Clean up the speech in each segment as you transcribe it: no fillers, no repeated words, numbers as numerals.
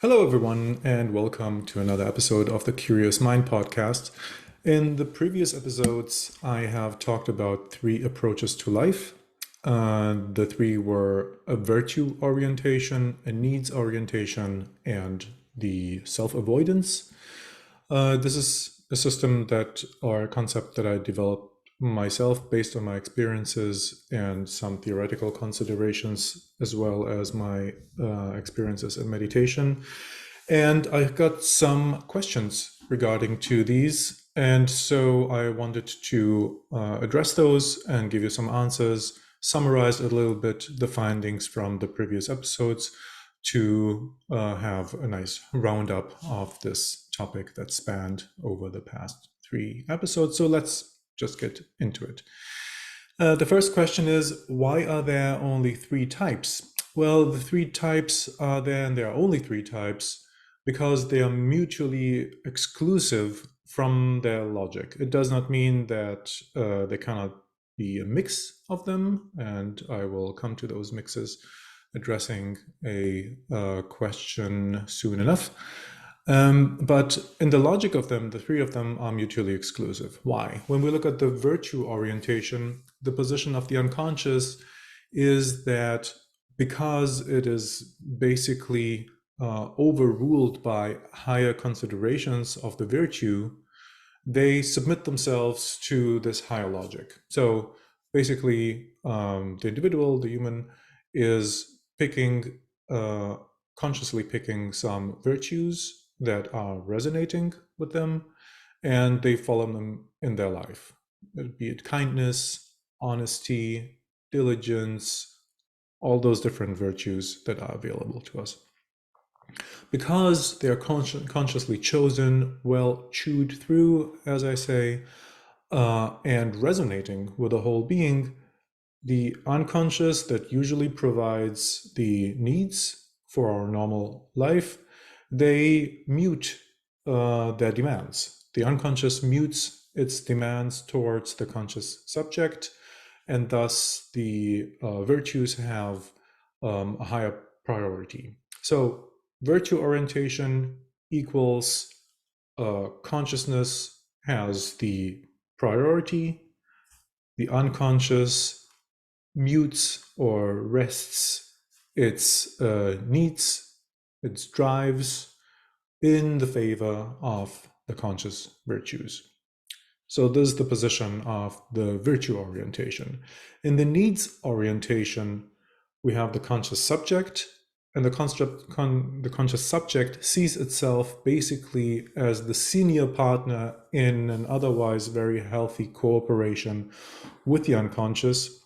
Hello, everyone, and welcome to another episode of the Curious Mind podcast. In the previous episodes, I have talked about three approaches to life. The three were a virtue orientation, a needs orientation, and the self avoidance. This is a system that, or a concept that I developed myself based on my experiences and some theoretical considerations, as well as my experiences in meditation. And I got some questions regarding to these, and so I wanted to address those and give you some answers, summarize a little bit the findings from the previous episodes to have a nice roundup of this topic that spanned over the past three episodes. So let's just get into it. The first question is, why are there only three types? Well, the three types are there, and there are only three types because they are mutually exclusive from their logic. It does not mean that there cannot be a mix of them, and I will come to those mixes addressing a question soon enough. But in the logic of them, the three of them are mutually exclusive. Why? When we look at the virtue orientation, the position of the unconscious is that because it is basically overruled by higher considerations of the virtue, they submit themselves to this higher logic. So basically, the individual, the human, is picking, consciously picking some virtues that are resonating with them, and they follow them in their life, be it kindness, honesty, diligence, all those different virtues that are available to us. Because they are consciously chosen, well chewed through, as I say, and resonating with the whole being, the unconscious that usually provides the needs for our normal life, they mute their demands. The unconscious mutes its demands towards the conscious subject, and thus the virtues have a higher priority. So virtue orientation equals consciousness has the priority, the unconscious mutes or rests its needs, its drives in the favor of the conscious virtues. So this is the position of the virtue orientation. In the needs orientation, we have the conscious subject, and the conscious subject sees itself basically as the senior partner in an otherwise very healthy cooperation with the unconscious,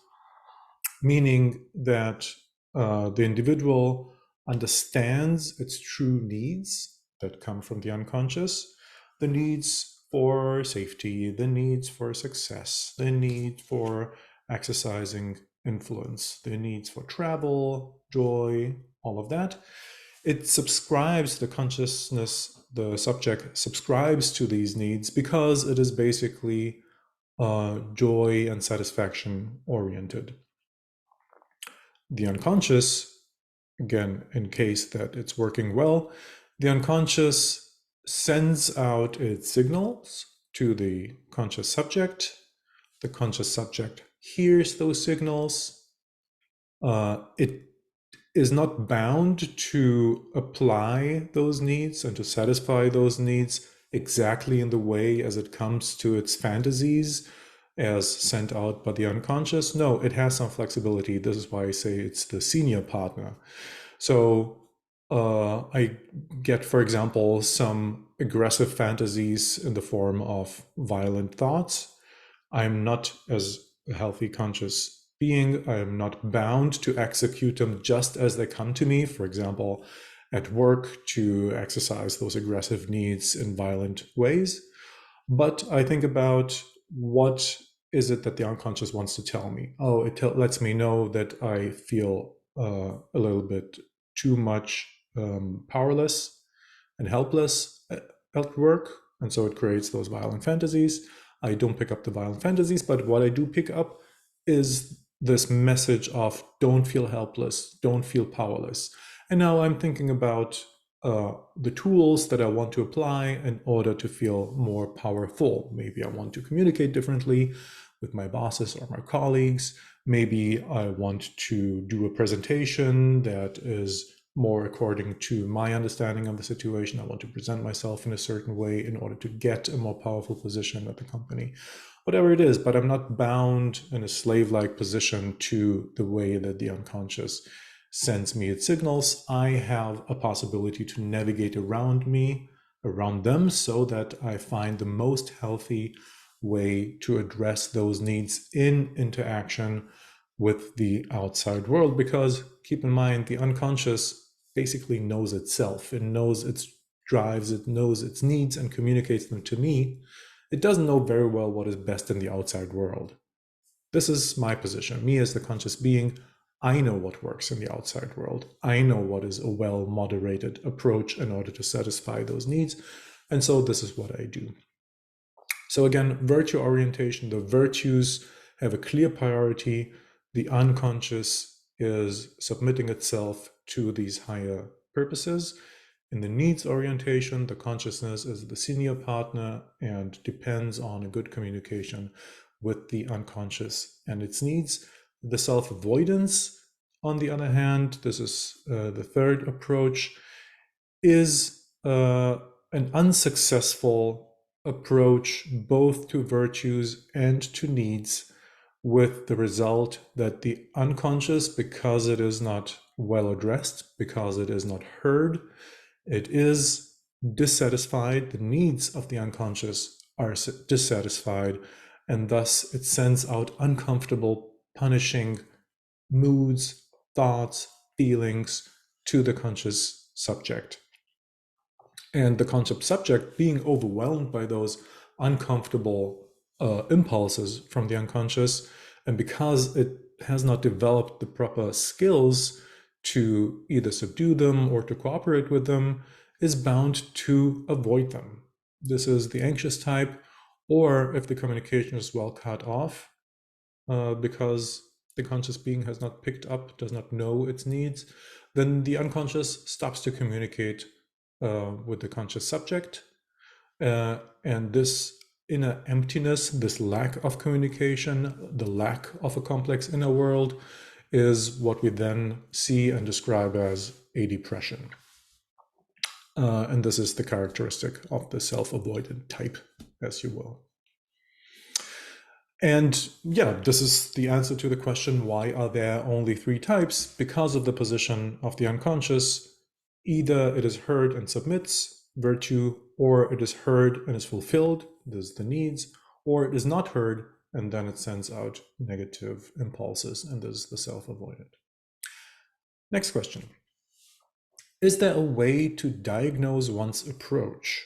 meaning that the individual understands its true needs that come from the unconscious, the needs for safety, the needs for success, the need for exercising influence, the needs for travel, joy, all of that. It subscribes, the consciousness, the subject subscribes to these needs because it is basically joy and satisfaction oriented. The unconscious, again, in case that it's working well, the unconscious sends out its signals to the conscious subject. The conscious subject hears those signals. It is not bound to apply those needs and to satisfy those needs exactly in the way as it comes to its fantasies as sent out by the unconscious. No, it has some flexibility. This is why I say it's the senior partner. So I get, for example, some aggressive fantasies in the form of violent thoughts. I'm not, as a healthy conscious being, I am not bound to execute them just as they come to me. For example, at work, to exercise those aggressive needs in violent ways. But I think about, what is it that the unconscious wants to tell me? Oh, it lets me know that I feel a little bit too much powerless and helpless at work. And so it creates those violent fantasies. I don't pick up the violent fantasies, but what I do pick up is this message of don't feel helpless, don't feel powerless. And now I'm thinking about the tools that I want to apply in order to feel more powerful. Maybe I want to communicate differently with my bosses or my colleagues. Maybe I want to do a presentation that is more according to my understanding of the situation. I want to present myself in a certain way in order to get a more powerful position at the company. Whatever it is, but I'm not bound in a slave-like position to the way that the unconscious sends me its signals. I have a possibility to navigate around them, so that I find the most healthy way to address those needs in interaction with the outside world. Because keep in mind, the unconscious basically knows itself. It knows its drives, it knows its needs and communicates them to me. It doesn't know very well what is best in the outside world. This is my position. Me as the conscious being, I know what works in the outside world. I know what is a well-moderated approach in order to satisfy those needs. And so this is what I do. So again, virtue orientation, the virtues have a clear priority. The unconscious is submitting itself to these higher purposes. In the needs orientation, the consciousness is the senior partner and depends on a good communication with the unconscious and its needs. The self-avoidance, on the other hand, this is the third approach, is an unsuccessful approach both to virtues and to needs, with the result that the unconscious, because it is not well addressed, because it is not heard, it is dissatisfied. The needs of the unconscious are dissatisfied, and thus it sends out uncomfortable, punishing moods, thoughts, feelings to the conscious subject. And the conscious subject, being overwhelmed by those uncomfortable impulses from the unconscious, and because it has not developed the proper skills to either subdue them or to cooperate with them, is bound to avoid them. This is the anxious type, or if the communication is well cut off, because the conscious being has not picked up, does not know its needs, then the unconscious stops to communicate with the conscious subject. And this inner emptiness, this lack of communication, the lack of a complex inner world, is what we then see and describe as a depression. And this is the characteristic of the self-avoidant type, as you will. And yeah, this is the answer to the question, why are there only three types? Because of the position of the unconscious. Either it is heard and submits, virtue, or it is heard and is fulfilled, this is the needs, or it is not heard and then it sends out negative impulses, and this is the self-avoidant. Next question. Is there a way to diagnose one's approach?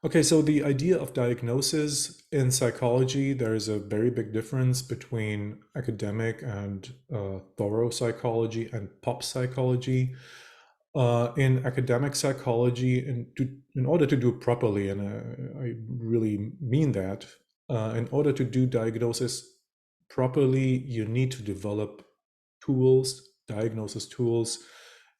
Okay, so the idea of diagnosis in psychology, there is a very big difference between academic and thorough psychology and pop psychology. In academic psychology, in order to do it properly, and I really mean that, in order to do diagnosis properly, you need to develop tools, diagnosis tools,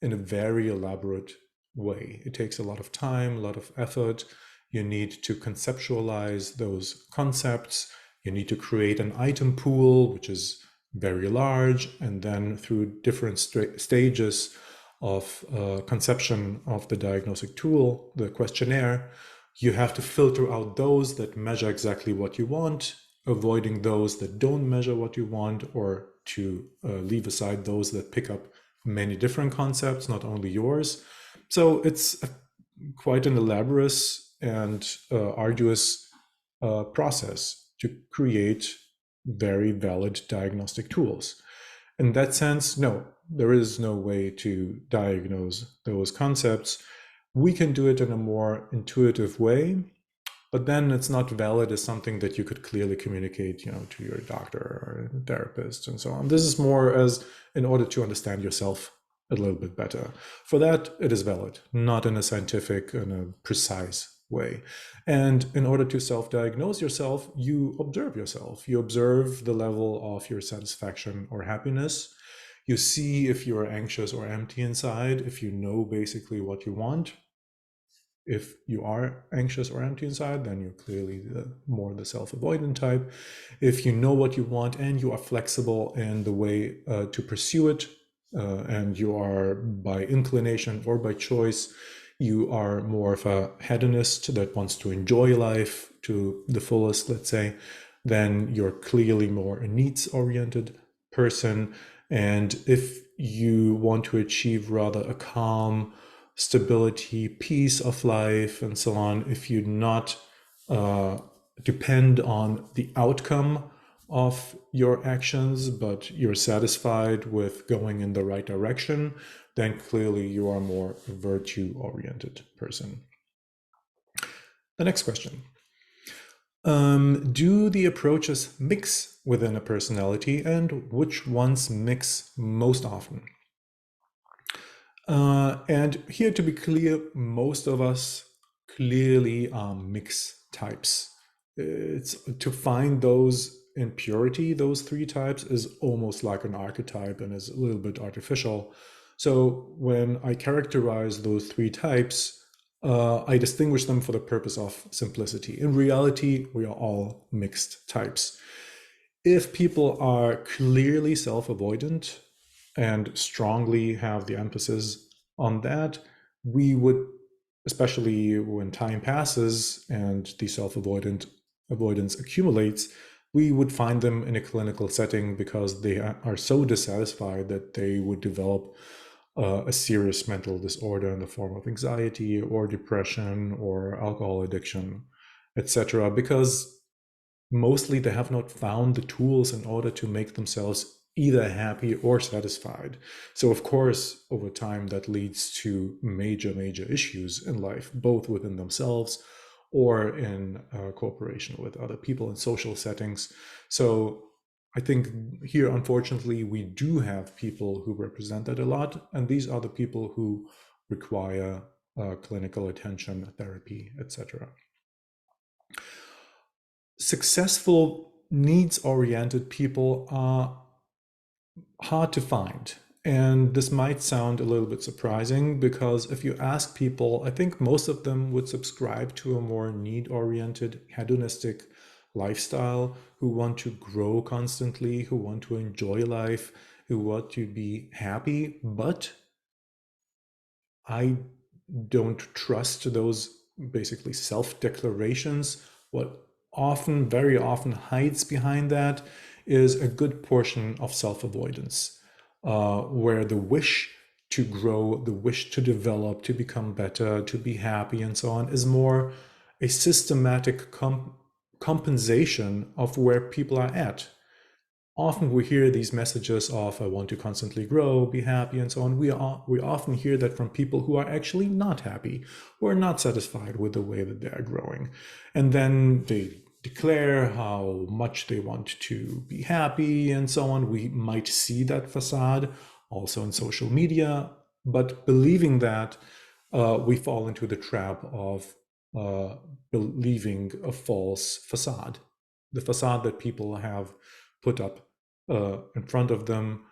in a very elaborate way. It takes a lot of time, a lot of effort. You need to conceptualize those concepts. You need to create an item pool, which is very large, and then through different stages of conception of the diagnostic tool, the questionnaire, you have to filter out those that measure exactly what you want, avoiding those that don't measure what you want, or to leave aside those that pick up many different concepts, not only yours. So it's quite an elaborate and arduous process to create very valid diagnostic tools. In that sense, no, there is no way to diagnose those concepts. We can do it in a more intuitive way, but then it's not valid as something that you could clearly communicate, to your doctor or therapist and so on. This is more as in order to understand yourself a little bit better. For that, it is valid, not in a scientific and a precise way. And in order to self-diagnose yourself, you observe yourself. You observe the level of your satisfaction or happiness. You see if you're anxious or empty inside, if you know basically what you want. If you are anxious or empty inside, then you're clearly more the self-avoidant type. If you know what you want and you are flexible in the way to pursue it, and you are by inclination or by choice, you are more of a hedonist that wants to enjoy life to the fullest, let's say, then you're clearly more a needs-oriented person. And if you want to achieve rather a calm, stability, peace of life, and so on, if you not depend on the outcome of your actions, but you're satisfied with going in the right direction, then clearly you are more a virtue-oriented person. The next question. Do the approaches mix within a personality, and which ones mix most often? And here, to be clear, most of us clearly are mix types. It's to find those in purity, those three types, is almost like an archetype and is a little bit artificial. So when I characterize those three types, I distinguish them for the purpose of simplicity. In reality, we are all mixed types. If people are clearly self-avoidant and strongly have the emphasis on that, we would, especially when time passes and the avoidance accumulates, we would find them in a clinical setting because they are so dissatisfied that they would develop a serious mental disorder in the form of anxiety or depression or alcohol addiction, etc. Because mostly they have not found the tools in order to make themselves either happy or satisfied. So of course, over time, that leads to major issues in life, both within themselves or in cooperation with other people in social settings. So I think here, unfortunately, we do have people who represent that a lot, and these are the people who require clinical attention, therapy, etc. Successful needs-oriented people are hard to find. And this might sound a little bit surprising because if you ask people, I think most of them would subscribe to a more need-oriented, hedonistic lifestyle, who want to grow constantly, who want to enjoy life, who want to be happy. But I don't trust those basically self-declarations. What often, very often hides behind that is a good portion of self-avoidance, where the wish to grow, the wish to develop, to become better, to be happy, and so on, is more a systematic compensation of where people are at. Often we hear these messages of I want to constantly grow, be happy, and so on. We often hear that from people who are actually not happy, who are not satisfied with the way that they are growing. And then they declare how much they want to be happy and so on. We might see that facade also in social media, but believing that, we fall into the trap of believing a false facade, the facade that people have put up in front of them,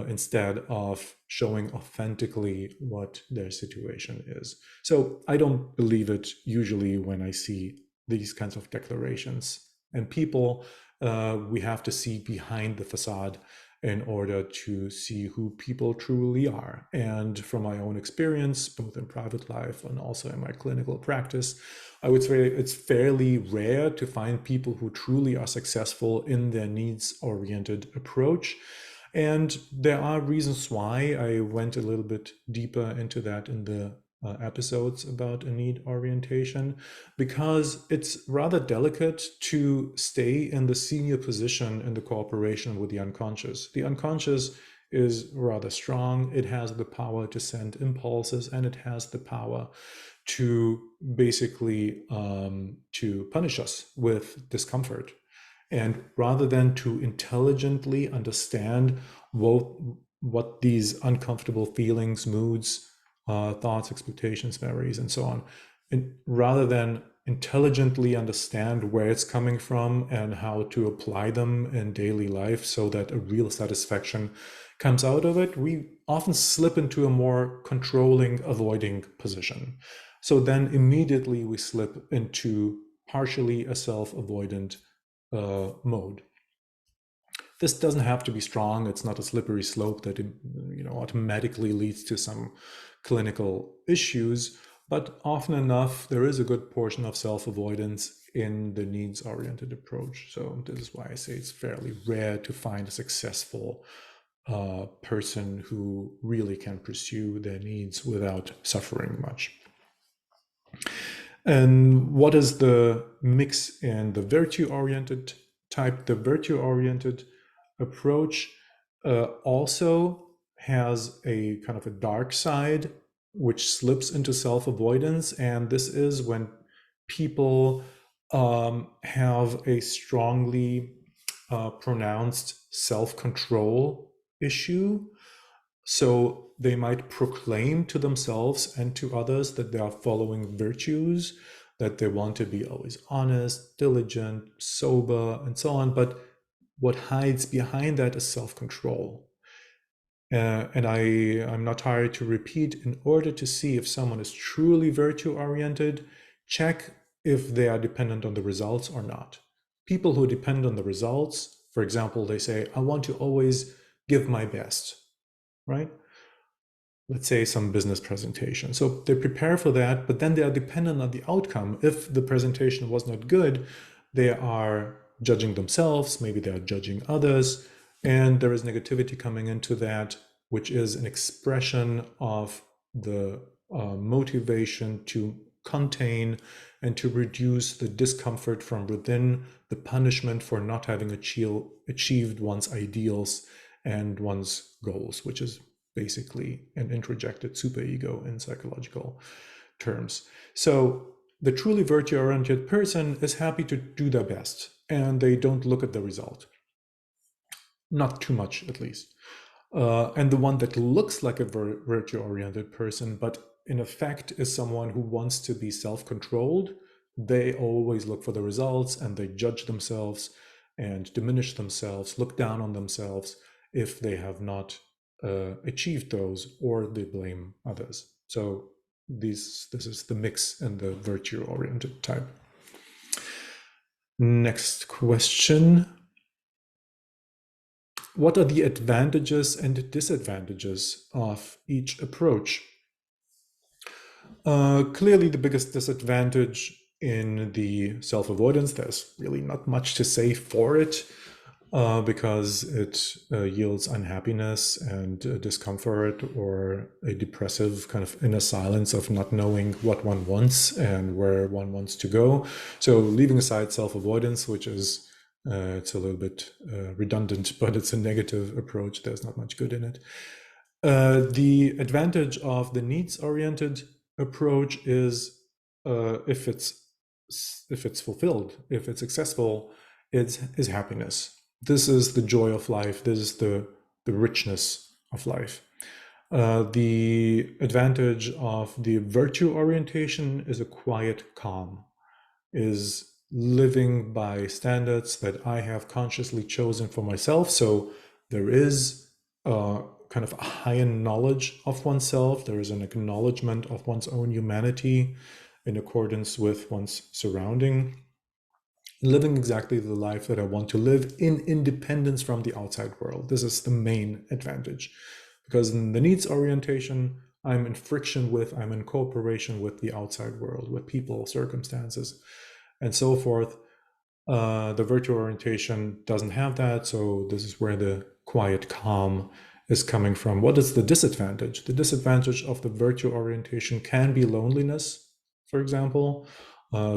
instead of showing authentically what their situation is. So I don't believe it usually when I see these kinds of declarations. And people, we have to see behind the facade in order to see who people truly are. And from my own experience, both in private life and also in my clinical practice, I would say it's fairly rare to find people who truly are successful in their needs-oriented approach. And there are reasons why. I went a little bit deeper into that in the episodes about a need orientation, because it's rather delicate to stay in the senior position in the cooperation with the unconscious. The unconscious is rather strong. It has the power to send impulses, and it has the power to basically to punish us with discomfort. And rather than to intelligently understand what these uncomfortable feelings, moods, thoughts, expectations, memories, and so on, and rather than intelligently understand where it's coming from and how to apply them in daily life so that a real satisfaction comes out of it, we often slip into a more controlling, avoiding position. So then immediately we slip into partially a self-avoidant mode. This doesn't have to be strong. It's not a slippery slope that automatically leads to some clinical issues, but often enough there is a good portion of self-avoidance in the needs-oriented approach. So this is why I say it's fairly rare to find a successful person who really can pursue their needs without suffering much. And what is the mix in the virtue-oriented type? The virtue-oriented approach also has a kind of a dark side, which slips into self-avoidance. And this is when people have a strongly pronounced self-control issue. So they might proclaim to themselves and to others that they are following virtues, that they want to be always honest, diligent, sober, and so on. But what hides behind that is self-control. And I'm not tired to repeat, in order to see if someone is truly virtue-oriented, check if they are dependent on the results or not. People who depend on the results, for example, they say, I want to always give my best, right? Let's say some business presentation. So they prepare for that, but then they are dependent on the outcome. If the presentation was not good, they are judging themselves, maybe they are judging others, and there is negativity coming into that, which is an expression of the motivation to contain and to reduce the discomfort from within, the punishment for not having achieved one's ideals and one's goals, which is basically an introjected superego in psychological terms. So the truly virtue-oriented person is happy to do their best, and they don't look at the result. Not too much, at least. And the one that looks like a virtue-oriented person, but in effect is someone who wants to be self-controlled, they always look for the results and they judge themselves and diminish themselves, look down on themselves if they have not achieved those, or they blame others. So this is the mix in the virtue-oriented type. Next question. What are the advantages and disadvantages of each approach? Clearly, the biggest disadvantage in the self-avoidance, there's really not much to say for it, because it yields unhappiness and discomfort, or a depressive kind of inner silence of not knowing what one wants and where one wants to go. So leaving aside self-avoidance, which is it's a little bit redundant, but it's a negative approach. There's not much good in it. The advantage of the needs-oriented approach is if it's fulfilled, if it's successful, it is happiness. This is the joy of life. This is the richness of life. The advantage of the virtue orientation is a quiet calm, is living by standards that I have consciously chosen for myself. So there is kind of a higher knowledge of oneself. There is an acknowledgement of one's own humanity in accordance with one's surrounding. Living exactly the life that I want to live in independence from the outside world. This is the main advantage. Because in the needs orientation, I'm in friction with, I'm in cooperation with the outside world, with people, circumstances, and so forth. The virtue orientation doesn't have that, so this is where the quiet calm is coming from. What is the disadvantage? The disadvantage of the virtue orientation can be loneliness, for example,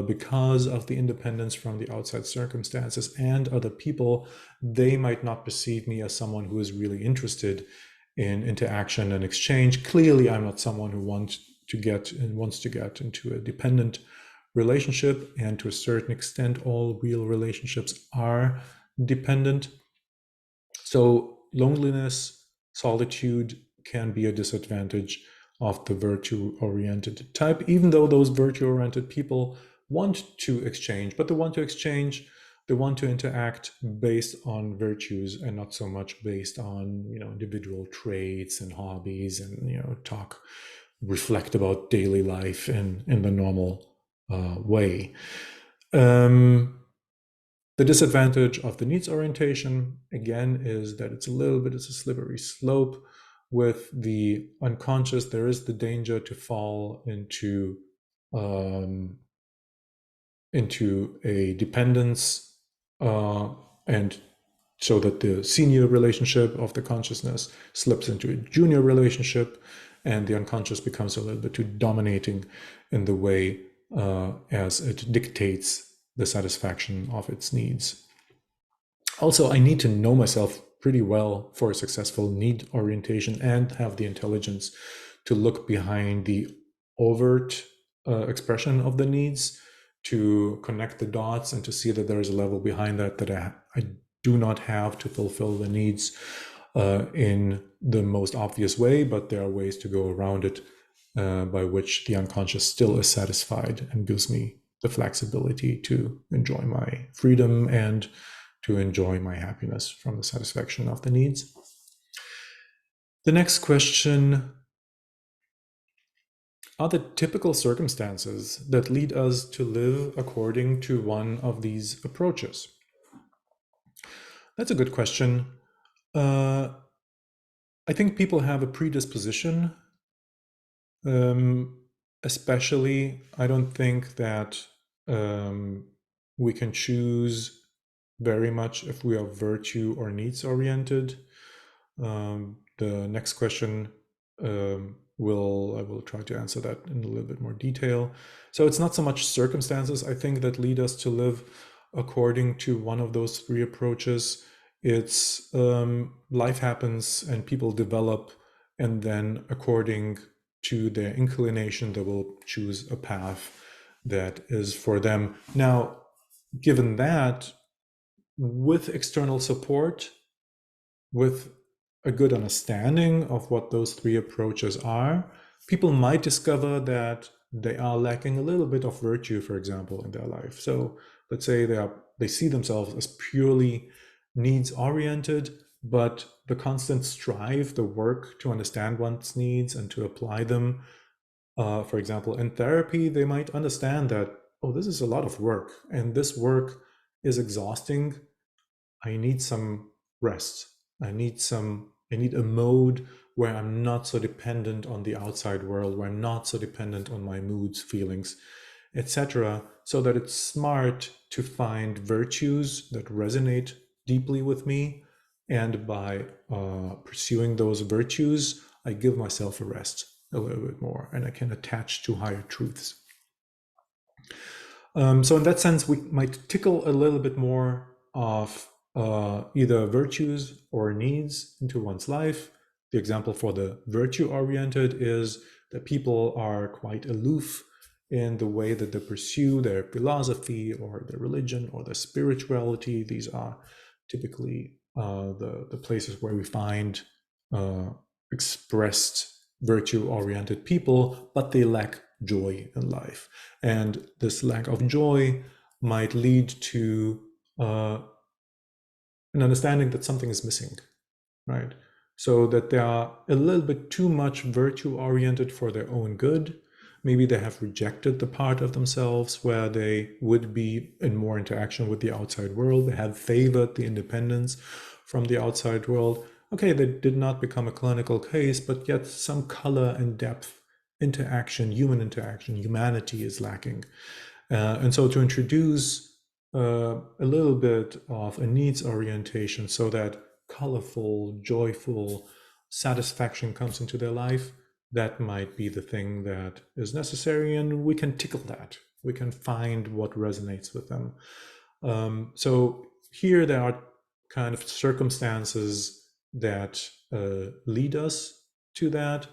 because of the independence from the outside circumstances and other people. They might not perceive me as someone who is really interested in interaction and exchange. Clearly, I'm not someone who wants to get into a dependent relationship, and to a certain extent, all real relationships are dependent. So loneliness, solitude can be a disadvantage of the virtue-oriented type, even though those virtue-oriented people want to exchange, but they want to exchange they want to interact based on virtues and not so much based on, individual traits and hobbies, and, reflect about daily life in the normal way. The disadvantage of the needs orientation, again, is that it's a slippery slope. With the unconscious, there is the danger to fall into a dependence, and so that the senior relationship of the consciousness slips into a junior relationship, and the unconscious becomes a little bit too dominating in the way as it dictates the satisfaction of its needs. Also, I need to know myself pretty well for a successful need orientation and have the intelligence to look behind the overt expression of the needs, to connect the dots and to see that there is a level behind that I do not have to fulfill the needs in the most obvious way, but there are ways to go around it by which the unconscious still is satisfied and gives me the flexibility to enjoy my freedom and to enjoy my happiness from the satisfaction of the needs. The next question: are the typical circumstances that lead us to live according to one of these approaches? That's a good question. I think people have a predisposition. Especially, I don't think that we can choose very much if we are virtue or needs oriented. The next question, I will try to answer that in a little bit more detail. So it's not so much circumstances, I think, that lead us to live according to one of those three approaches. It's life happens and people develop, and then according to their inclination, they will choose a path that is for them. Now, given that, with external support, with a good understanding of what those three approaches are, people might discover that they are lacking a little bit of virtue, for example, in their life. So let's say they see themselves as purely needs oriented, but the constant strive, the work to understand one's needs and to apply them, for example, in therapy, they might understand that, oh, this is a lot of work and this work is exhausting. I need some rest. I need a mode where I'm not so dependent on the outside world, where I'm not so dependent on my moods, feelings, etc., so that it's smart to find virtues that resonate deeply with me. And by pursuing those virtues, I give myself a rest a little bit more, and I can attach to higher truths. So in that sense, we might tickle a little bit more of either virtues or needs into one's life. The example for the virtue-oriented is that people are quite aloof in the way that they pursue their philosophy or their religion or their spirituality. These are typically the places where we find expressed virtue-oriented people, but they lack joy in life. And this lack of joy might lead to an understanding that something is missing, right? So that they are a little bit too much virtue-oriented for their own good. Maybe they have rejected the part of themselves where they would be in more interaction with the outside world. They have favored the independence from the outside world. Okay, they did not become a clinical case, but yet some color and depth, interaction, human interaction, humanity is lacking. And so to introduce a little bit of a needs orientation so that colorful, joyful satisfaction comes into their life, that might be the thing that is necessary, and we can tickle that. We can find what resonates with them. So here there are kind of circumstances that lead us to that.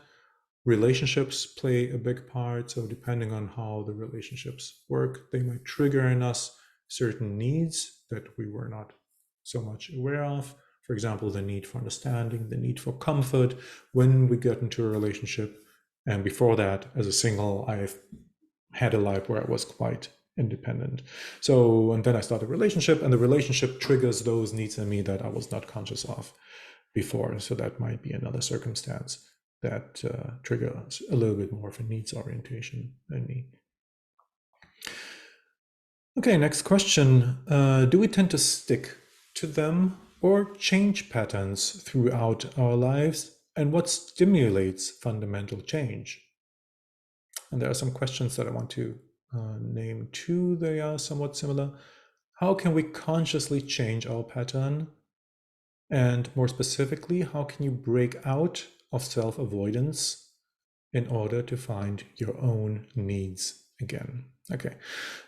Relationships play a big part. So depending on how the relationships work, they might trigger in us certain needs that we were not so much aware of. For example, the need for understanding, the need for comfort when we get into a relationship. And before that, as a single, I've had a life where I was quite independent. So, and then I start a relationship, and the relationship triggers those needs in me that I was not conscious of before. So that might be another circumstance that triggers a little bit more of a needs orientation in me. Okay, next question. Do we tend to stick to them or change patterns throughout our lives? And what stimulates fundamental change? And there are some questions that I want to name too. They are somewhat similar. How can we consciously change our pattern? And more specifically, how can you break out of self-avoidance in order to find your own needs again? Okay,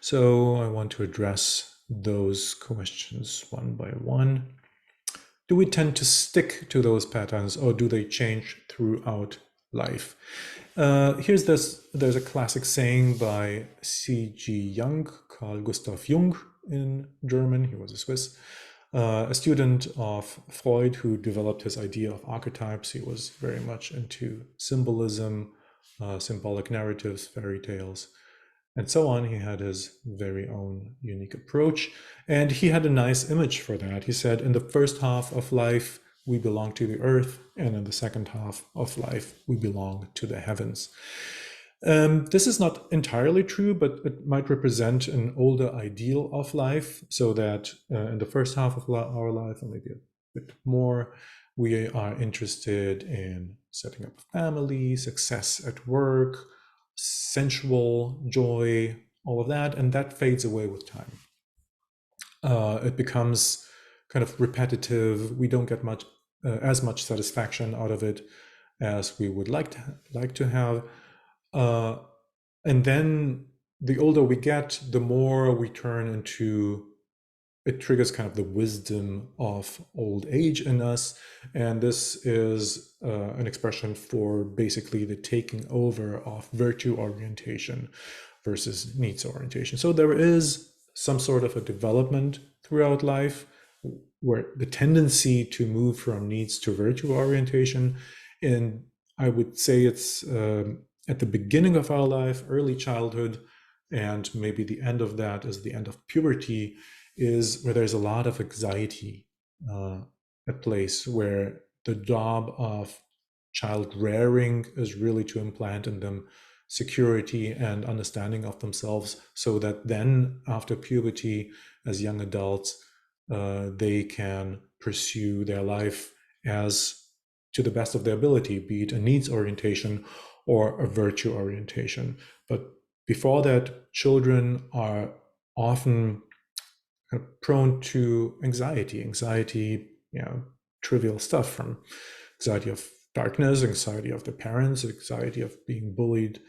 so I want to address those questions one by one. Do we tend to stick to those patterns, or do they change throughout life? There's a classic saying by C.G. Jung, Carl Gustav Jung in German. He was a Swiss, a student of Freud who developed his idea of archetypes. He was very much into symbolism, symbolic narratives, fairy tales, and so on. He had his very own unique approach, and he had a nice image for that. He said, in the first half of life, we belong to the earth, and in the second half of life, we belong to the heavens. This is not entirely true, but it might represent an older ideal of life, so that in the first half of our life, or maybe a bit more, we are interested in setting up a family, success at work, sensual joy, all of that, and that fades away with time. It becomes kind of repetitive. We don't get as much satisfaction out of it as we would like to have. And then the older we get, the more we turn into, it triggers kind of the wisdom of old age in us. And this is an expression for basically the taking over of virtue orientation versus needs orientation. So there is some sort of a development throughout life where the tendency to move from needs to virtue orientation, and I would say it's at the beginning of our life, early childhood, and maybe the end of that is the end of puberty, is where there's a lot of anxiety at place, where the job of child rearing is really to implant in them security and understanding of themselves, so that then after puberty, as young adults, they can pursue their life as to the best of their ability, be it a needs orientation or a virtue orientation. But before that, children are often prone to anxiety, trivial stuff, from anxiety of darkness, anxiety of the parents, anxiety of being bullied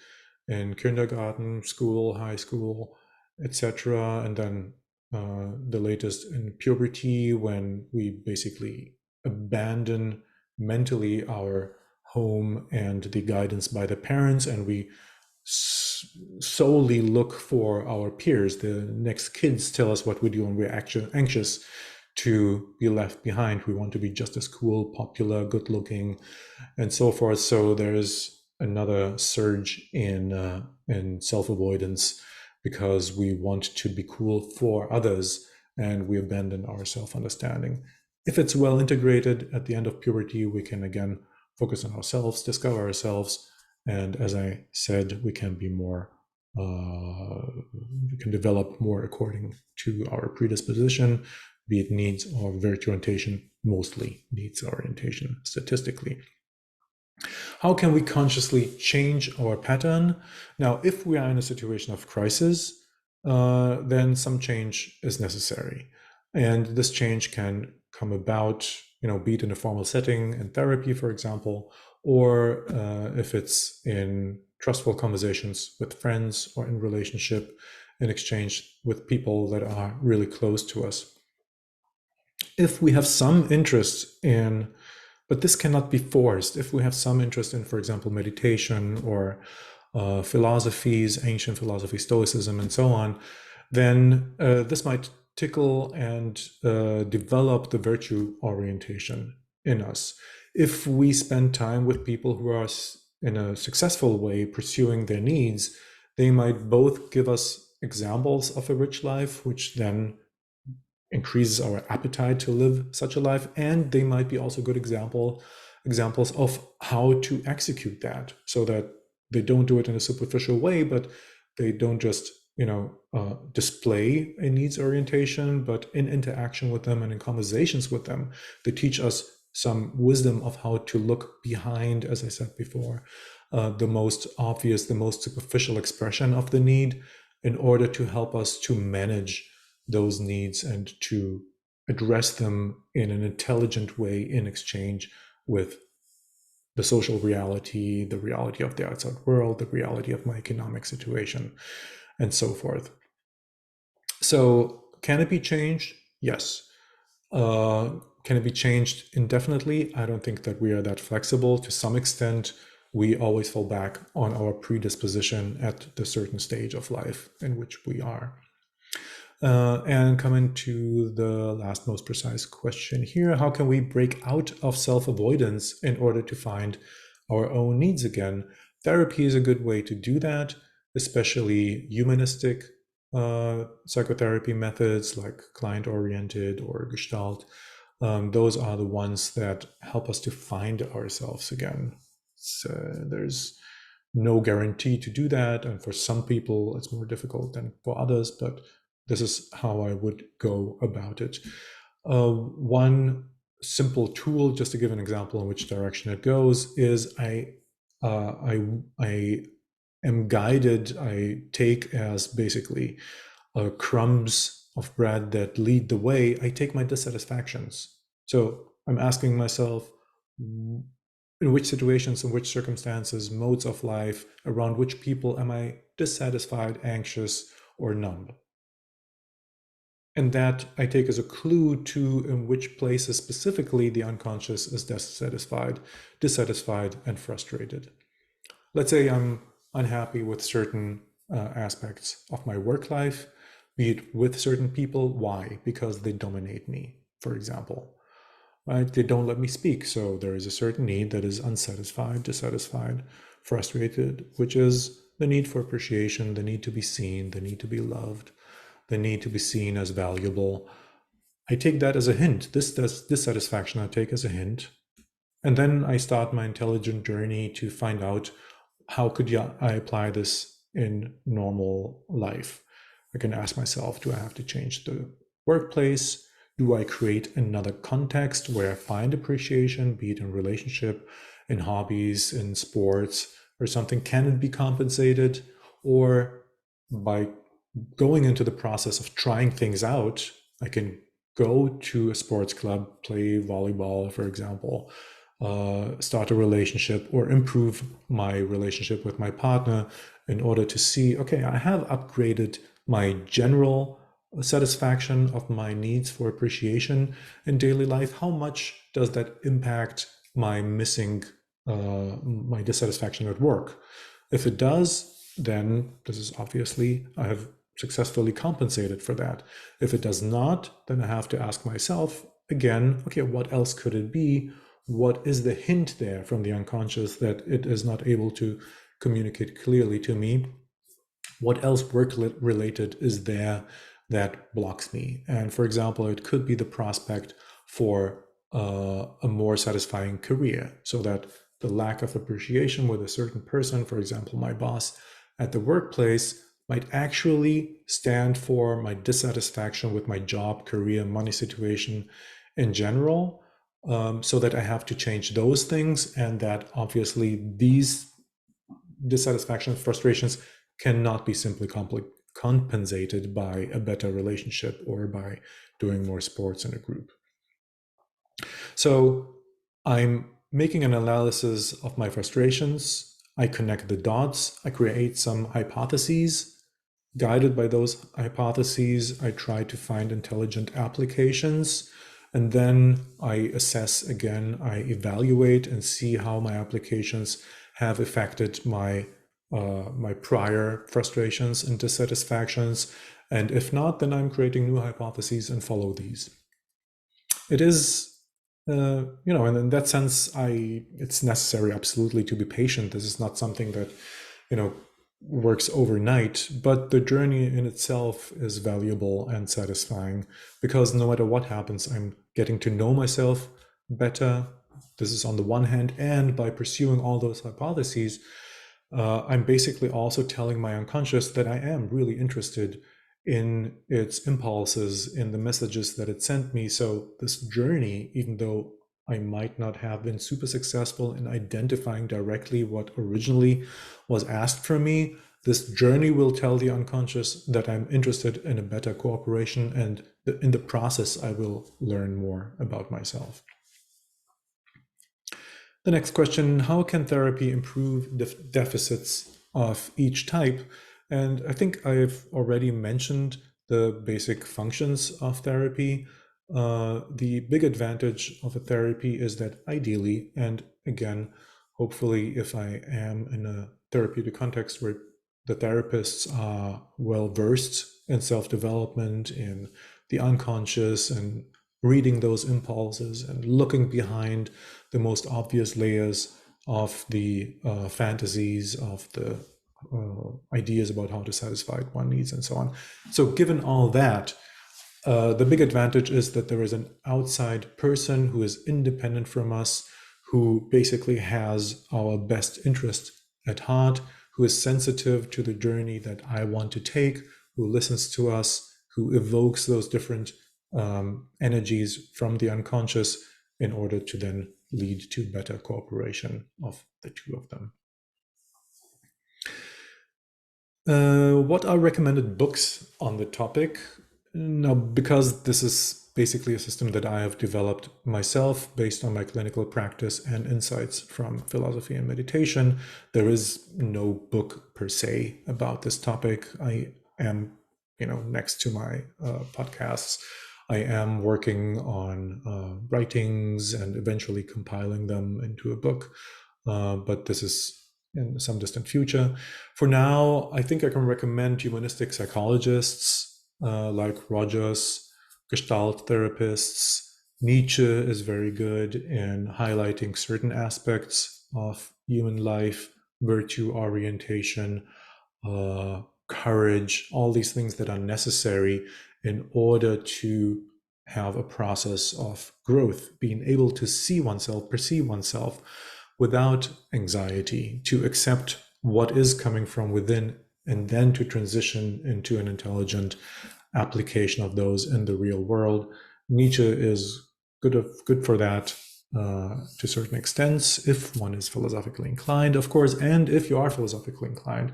in kindergarten, school, high school, etc. And then the latest in puberty, when we basically abandon mentally our home and the guidance by the parents, and we solely look for our peers. The next kids tell us what we do, and we're actually anxious to be left behind. We want to be just as cool, popular, good looking, and so forth. So there's another surge in self-avoidance, because we want to be cool for others, and we abandon our self-understanding. If it's well integrated at the end of puberty, we can again focus on ourselves, discover ourselves, and as I said, we can be more, we can develop more according to our predisposition, be it needs or virtue orientation, mostly needs orientation statistically. How can we consciously change our pattern? Now, if we are in a situation of crisis, then some change is necessary. And this change can come about, be it in a formal setting, in therapy, for example, or if it's in trustful conversations with friends or in relationship, in exchange with people that are really close to us. If we have some interest in, but this cannot be forced, if we have some interest in, for example, meditation or philosophies, ancient philosophy, Stoicism, and so on, then this might tickle and develop the virtue orientation in us. If we spend time with people who are in a successful way pursuing their needs, they might both give us examples of a rich life, which then increases our appetite to live such a life. And they might be also good examples of how to execute that, so that they don't do it in a superficial way, but they don't just display a needs orientation, but in interaction with them and in conversations with them, they teach us some wisdom of how to look behind, as I said before, the most obvious, the most superficial expression of the need, in order to help us to manage those needs and to address them in an intelligent way in exchange with the social reality, the reality of the outside world, the reality of my economic situation, and so forth. So, can it be changed? Yes. Can it be changed indefinitely? I don't think that we are that flexible. To some extent, we always fall back on our predisposition at the certain stage of life in which we are. And coming to the last most precise question here, how can we break out of self-avoidance in order to find our own needs again? Therapy is a good way to do that, especially humanistic psychotherapy methods like client-oriented or Gestalt. Those are the ones that help us to find ourselves again. So there's no guarantee to do that, and for some people it's more difficult than for others, but this is how I would go about it. One simple tool, just to give an example in which direction it goes, is I am guided, I take as basically crumbs of bread that lead the way, I take my dissatisfactions. So I'm asking myself, in which situations, in which circumstances, modes of life, around which people am I dissatisfied, anxious, or numb? And that I take as a clue to in which places specifically the unconscious is dissatisfied, and frustrated. Let's say I'm unhappy with certain aspects of my work life, be it with certain people. Why? Because they dominate me, for example. Right? They don't let me speak. So there is a certain need that is unsatisfied, dissatisfied, frustrated, which is the need for appreciation, the need to be seen, the need to be loved, the need to be seen as valuable. I take that as a hint. This dissatisfaction I take as a hint. And then I start my intelligent journey to find out how could I apply this in normal life. I can ask myself, do I have to change the workplace? Do I create another context where I find appreciation, be it in relationship, in hobbies, in sports, or something? Can it be compensated? Or by going into the process of trying things out, I can go to a sports club, play volleyball, for example, start a relationship or improve my relationship with my partner in order to see, okay, I have upgraded my general satisfaction of my needs for appreciation in daily life. How much does that impact my my dissatisfaction at work? If it does, then this is obviously, I have successfully compensated for that. If it does not, then I have to ask myself again, okay, what else could it be? What is the hint there from the unconscious that it is not able to communicate clearly to me? What else work related is there that blocks me? And for example, it could be the prospect for a more satisfying career, so that the lack of appreciation with a certain person, for example, my boss at the workplace, might actually stand for my dissatisfaction with my job, career, money situation in general, so that I have to change those things, and that obviously these dissatisfactions, frustrations cannot be simply compensated by a better relationship or by doing more sports in a group. So I'm making an analysis of my frustrations. I connect the dots. I create some hypotheses. Guided by those hypotheses, I try to find intelligent applications. And then I assess again, I evaluate and see how my applications have affected my my prior frustrations and dissatisfactions. And if not, then I'm creating new hypotheses and follow these. It is, and in that sense, it's necessary absolutely to be patient. This is not something that, you know, works overnight, but the journey in itself is valuable and satisfying because no matter what happens, I'm getting to know myself better. This is on the one hand, and by pursuing all those hypotheses, I'm basically also telling my unconscious that I am really interested in its impulses, in the messages that it sent me. So this journey, even though I might not have been super successful in identifying directly what originally was asked from me, this journey will tell the unconscious that I'm interested in a better cooperation, and in the process, I will learn more about myself. The next question, how can therapy improve deficits of each type? And I think I've already mentioned the basic functions of therapy. The big advantage of a therapy is that ideally, and again, hopefully, if I am in a therapeutic context where the therapists are well versed in self development, in the unconscious, and reading those impulses and looking behind the most obvious layers of the fantasies, of the ideas about how to satisfy one needs, and so on. So, given all that, the big advantage is that there is an outside person who is independent from us, who basically has our best interest at heart, who is sensitive to the journey that I want to take, who listens to us, who evokes those different energies from the unconscious in order to then lead to better cooperation of the two of them. What are recommended books on the topic? Now, because this is basically a system that I have developed myself based on my clinical practice and insights from philosophy and meditation, there is no book per se about this topic. I am, next to my podcasts, I am working on writings and eventually compiling them into a book, but this is in some distant future. For now, I think I can recommend humanistic psychologists like Rogers, Gestalt therapists. Nietzsche is very good in highlighting certain aspects of human life, virtue orientation, courage, all these things that are necessary in order to have a process of growth, being able to see oneself, perceive oneself without anxiety, to accept what is coming from within, and then to transition into an intelligent application of those in the real world. Nietzsche is good for that to certain extents, if one is philosophically inclined, of course, and if you are philosophically inclined.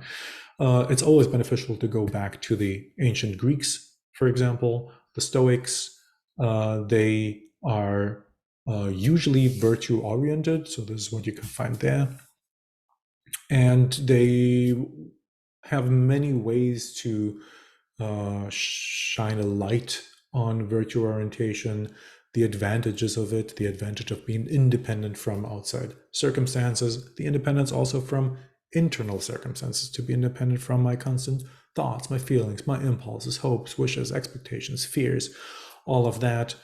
It's always beneficial to go back to the ancient Greeks, for example, the Stoics. They are usually virtue oriented, so this is what you can find there. And they have many ways to shine a light on virtue orientation, the advantages of it, the advantage of being independent from outside circumstances, the independence also from internal circumstances, to be independent from my constant thoughts, my feelings, my impulses, hopes, wishes, expectations, fears, all of that.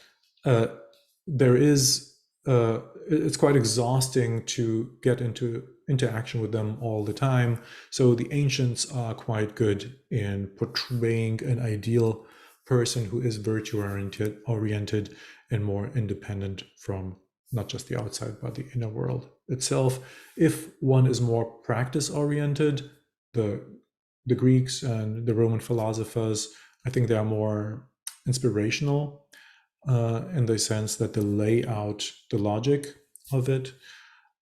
There is it's quite exhausting to get into interaction with them all the time. So the ancients are quite good in portraying an ideal person who is virtue oriented and more independent from not just the outside but the inner world itself. If one is more practice oriented, the Greeks and the Roman philosophers, I think they are more inspirational in the sense that they lay out the logic of it.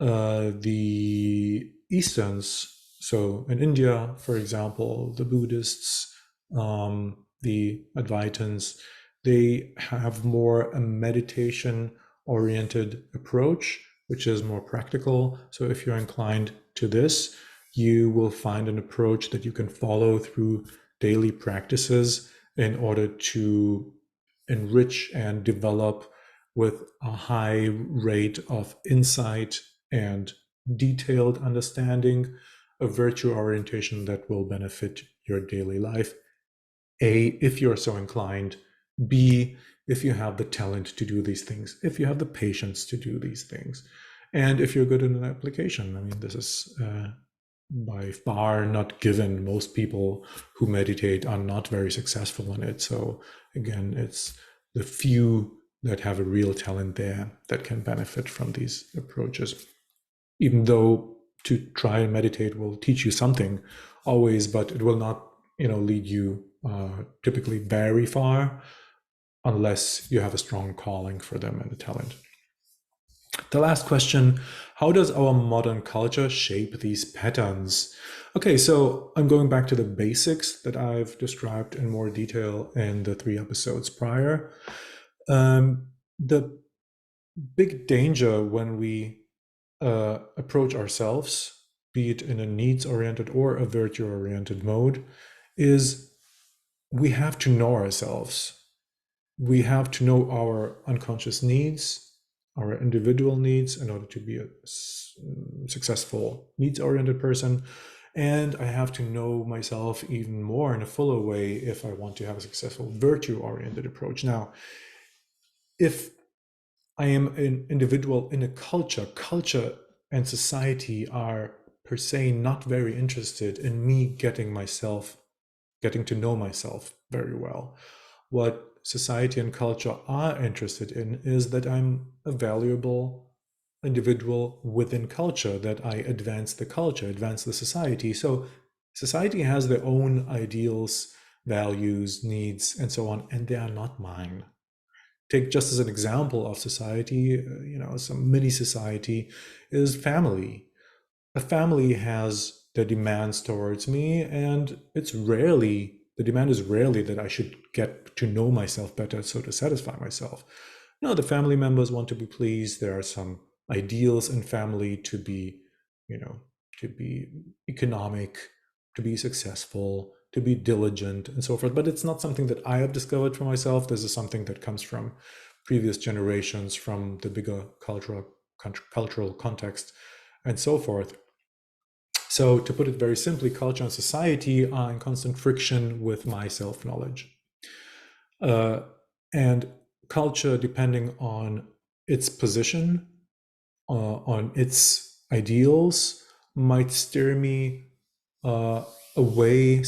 The Easterns, so in India, for example, the Buddhists, the Advaitins, they have more a meditation oriented approach, which is more practical. So if you're inclined to this, you will find an approach that you can follow through daily practices in order to enrich and develop with a high rate of insight and detailed understanding of virtue orientation that will benefit your daily life. A, if you're so inclined. B, if you have the talent to do these things, if you have the patience to do these things, and if you're good in an application. I mean, this is by far not given. Most people who meditate are not very successful in it. So again, it's the few that have a real talent there that can benefit from these approaches. Even though to try and meditate will teach you something always, but it will not, lead you typically very far unless you have a strong calling for them and a talent. The last question, how does our modern culture shape these patterns? Okay, so I'm going back to the basics that I've described in more detail in the 3 episodes prior. The big danger when we approach ourselves, be it in a needs-oriented or a virtue-oriented mode, is we have to know ourselves. We have to know our unconscious needs, our individual needs, in order to be a successful needs-oriented person. And I have to know myself even more in a fuller way if I want to have a successful virtue-oriented approach. Now, if I am an individual in a culture and society are per se not very interested in me getting to know myself very well. What society and culture are interested in is that I'm a valuable individual within culture, that I advance the culture, advance the society. So society has their own ideals, values, needs, and so on, and they are not mine. Take just as an example of society, some mini society is family. A family has their demands towards me, and the demand is rarely that I should get to know myself better so to satisfy myself. No, the family members want to be pleased. There are some ideals in family to be, you know, to be economic, to be successful, to be diligent, and so forth. But it's not something that I have discovered for myself. This is something that comes from previous generations, from the bigger cultural context, and so forth. So, to put it very simply, culture and society are in constant friction with my self-knowledge. And culture, depending on its position, on its ideals, might steer me away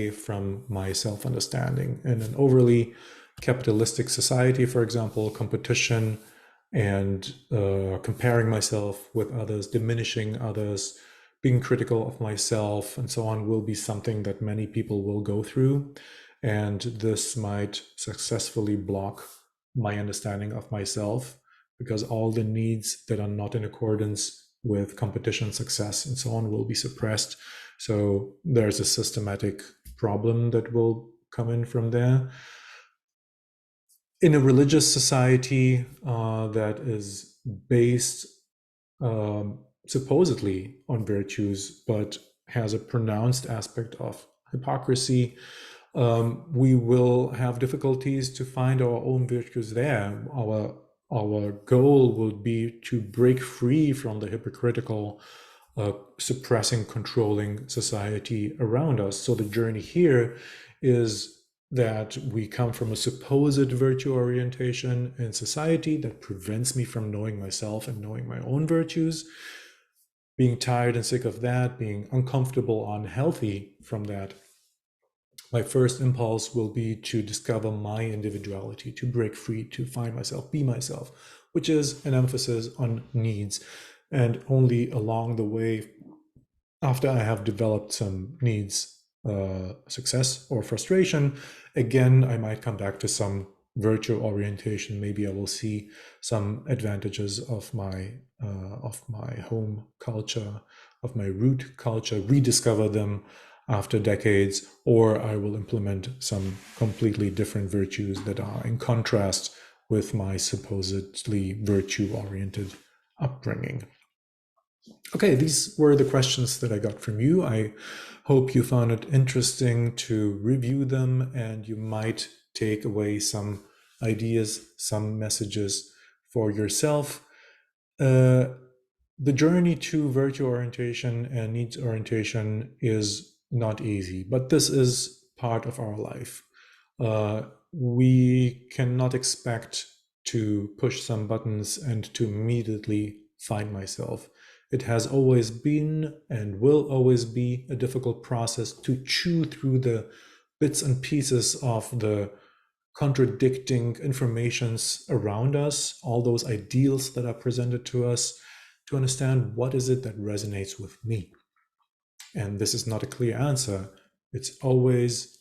from my self-understanding. In an overly capitalistic society, for example, competition and comparing myself with others, diminishing others, being critical of myself, and so on, will be something that many people will go through. And this might successfully block my understanding of myself, because all the needs that are not in accordance with competition, success, and so on will be suppressed. So there's a systematic problem that will come in from there. In a religious society that is based supposedly on virtues, but has a pronounced aspect of hypocrisy, we will have difficulties to find our own virtues there. Our goal will be to break free from the hypocritical, suppressing, controlling society around us. So the journey here is that we come from a supposed virtue orientation in society that prevents me from knowing myself and knowing my own virtues, being tired and sick of that, being uncomfortable, unhealthy from that. My first impulse will be to discover my individuality, to break free, to find myself, be myself, which is an emphasis on needs. And only along the way, after I have developed some needs, success or frustration, again, I might come back to some virtue orientation. Maybe I will see some advantages of my home culture, of my root culture, rediscover them after decades, or I will implement some completely different virtues that are in contrast with my supposedly virtue-oriented upbringing. Okay, these were the questions that I got from you. I hope you found it interesting to review them, and you might take away some ideas, some messages for yourself. The journey to virtue orientation and needs orientation is not easy, but this is part of our life. We cannot expect to push some buttons and to immediately find myself. It has always been and will always be a difficult process to chew through the bits and pieces of the contradicting informations around us, all those ideals that are presented to us, to understand what is it that resonates with me. And this is not a clear answer. It's always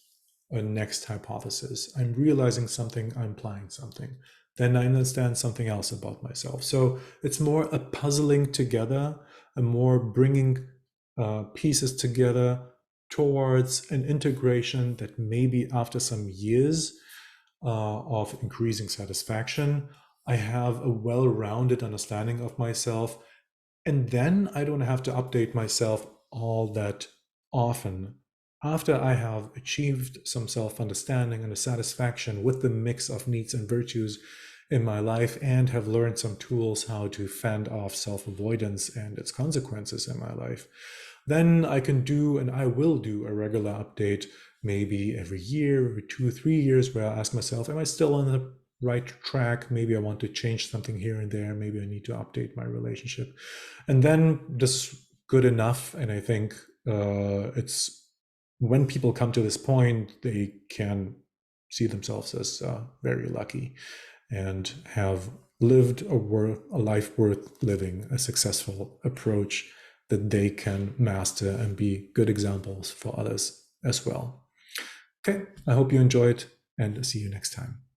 a next hypothesis. I'm realizing something, I'm implying something. Then I understand something else about myself. So it's more a puzzling together, a more bringing pieces together towards an integration that maybe after some years of increasing satisfaction, I have a well rounded understanding of myself. And then I don't have to update myself all that often. After I have achieved some self understanding and a satisfaction with the mix of needs and virtues in my life, and have learned some tools how to fend off self avoidance and its consequences in my life, then I can do, and I will do, a regular update maybe every year or 2 or 3 years, where I ask myself, am I still on the right track? Maybe I want to change something here and there. Maybe I need to update my relationship. And then this is good enough. And I think it's when people come to this point, they can see themselves as very lucky and have lived a life worth living, a successful approach that they can master and be good examples for others as well. Okay, I hope you enjoyed, and see you next time.